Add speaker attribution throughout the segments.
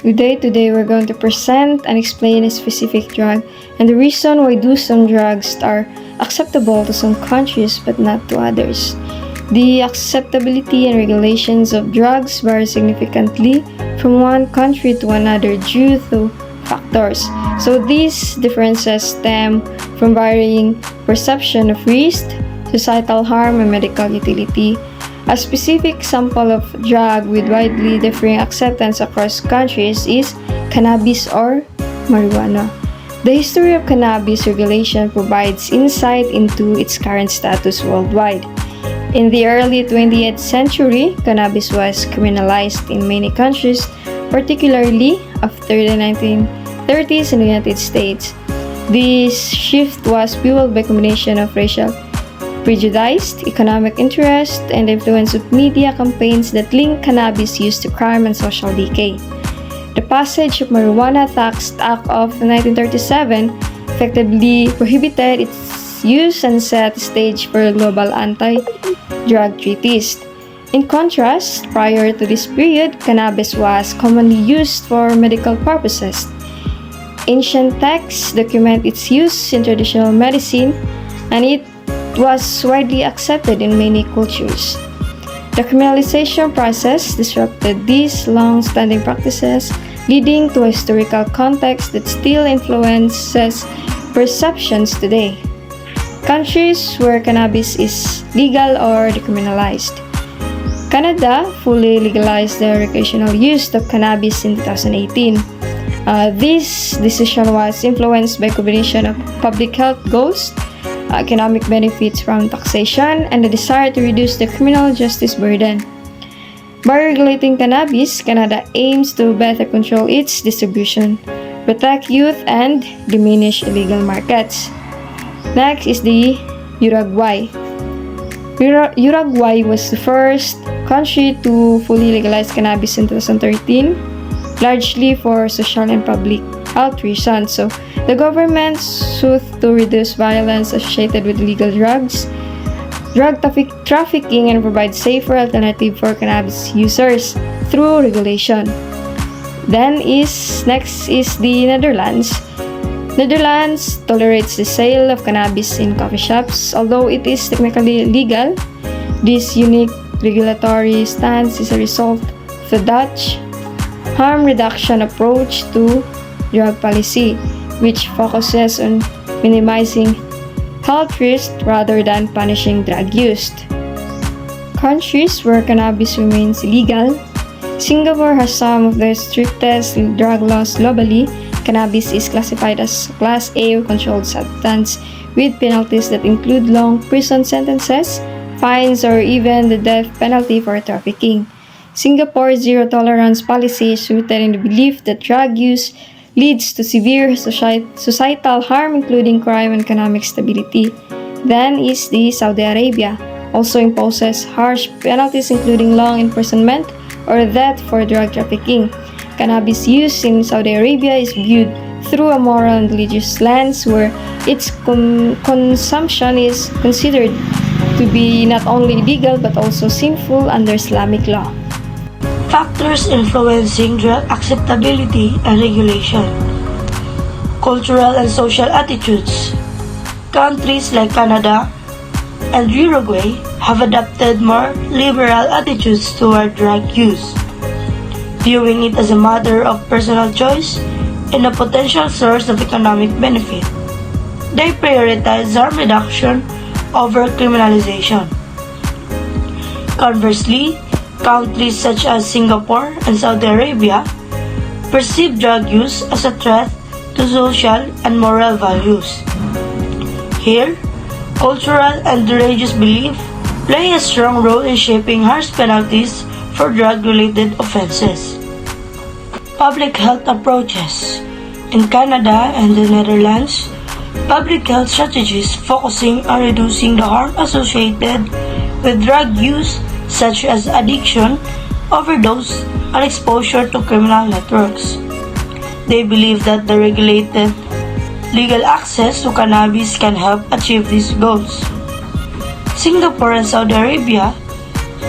Speaker 1: Today we're going to present and explain a specific drug and the reason why some drugs are acceptable to some countries but not to others. The acceptability and regulations of drugs vary significantly from one country to another due to factors. So these differences stem from varying perception of risk, societal harm, and medical utility. A specific sample of drug with widely differing acceptance across countries is cannabis or marijuana. The history of cannabis regulation provides insight into its current status worldwide. In the early 20th century, cannabis was criminalized in many countries, particularly after the 1930s in the United States. This shift was fueled by a combination of racial prejudice, economic interest, and the influence of media campaigns that link cannabis use to crime and social decay. The passage of Marijuana Tax Act of 1937 effectively prohibited its use and set the stage for global anti-drug treaties. In contrast, prior to this period, cannabis was commonly used for medical purposes. Ancient texts document its use in traditional medicine, and it was widely accepted in many cultures. The criminalization process disrupted these long-standing practices, leading to a historical context that still influences perceptions today. Countries where cannabis is legal or decriminalized. Canada fully legalized the recreational use of cannabis in 2018. This decision was influenced by a combination of public health goals, economic benefits from taxation, and the desire to reduce the criminal justice burden. By regulating cannabis, Canada aims to better control its distribution, protect youth, and diminish illegal markets. Next is the Uruguay. Uruguay was the first country to fully legalize cannabis in 2013, largely for social and public health reasons. So, the government sought to reduce violence associated with illegal drugs, drug trafficking, and provide safer alternative for cannabis users through regulation. Next is the Netherlands. Netherlands tolerates the sale of cannabis in coffee shops, although it is technically legal. This unique regulatory stance is a result of the Dutch harm reduction approach to drug policy, which focuses on minimizing health risks rather than punishing drug use. Countries where cannabis remains illegal. Singapore has some of the strictest drug laws globally. Cannabis is classified as Class A controlled substance with penalties that include long prison sentences, fines, or even the death penalty for trafficking. Singapore's zero-tolerance policy is rooted in the belief that drug use leads to severe societal harm, including crime and economic stability. Then is the Saudi Arabia, also imposes harsh penalties including long imprisonment or death for drug trafficking. Cannabis use in Saudi Arabia is viewed through a moral and religious lens where its consumption is considered to be not only illegal but also sinful under Islamic law.
Speaker 2: Factors influencing drug acceptability and regulation. Cultural and social attitudes. Countries like Canada and Uruguay have adopted more liberal attitudes toward drug use, viewing it as a matter of personal choice and a potential source of economic benefit. They prioritize harm reduction over criminalization. Conversely, countries such as Singapore and Saudi Arabia perceive drug use as a threat to social and moral values. Here, cultural and religious belief play a strong role in shaping harsh penalties for drug-related offenses. Public health approaches. In Canada and the Netherlands, public health strategies focusing on reducing the harm associated with drug use such as addiction, overdose, and exposure to criminal networks. They believe that the regulated legal access to cannabis can help achieve these goals. Singapore and Saudi Arabia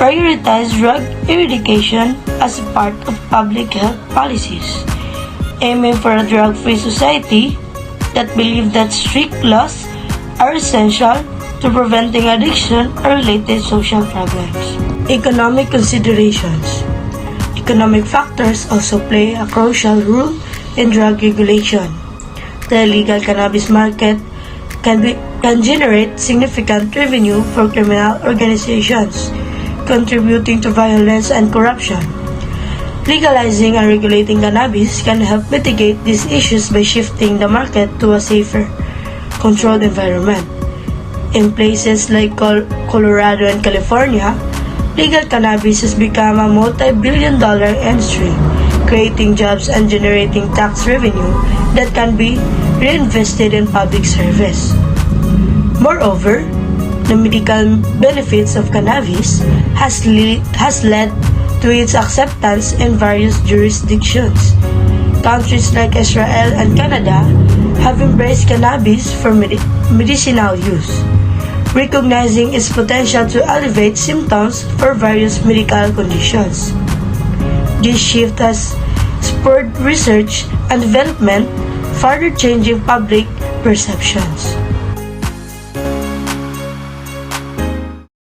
Speaker 2: prioritize drug eradication as a part of public health policies, aiming for a drug-free society that believe that strict laws are essential to preventing addiction or related social problems. Economic considerations. Economic factors also play a crucial role in drug regulation. The illegal cannabis market can generate significant revenue for criminal organizations, contributing to violence and corruption. Legalizing and regulating cannabis can help mitigate these issues by shifting the market to a safer, controlled environment. In places like Colorado and California, legal cannabis has become a multi-billion-dollar industry, creating jobs and generating tax revenue that can be reinvested in public service. Moreover, the medical benefits of cannabis has led to its acceptance in various jurisdictions. Countries like Israel and Canada have embraced cannabis for medicinal use, recognizing its potential to alleviate symptoms for various medical conditions. This shift has spurred research and development, further changing public perceptions.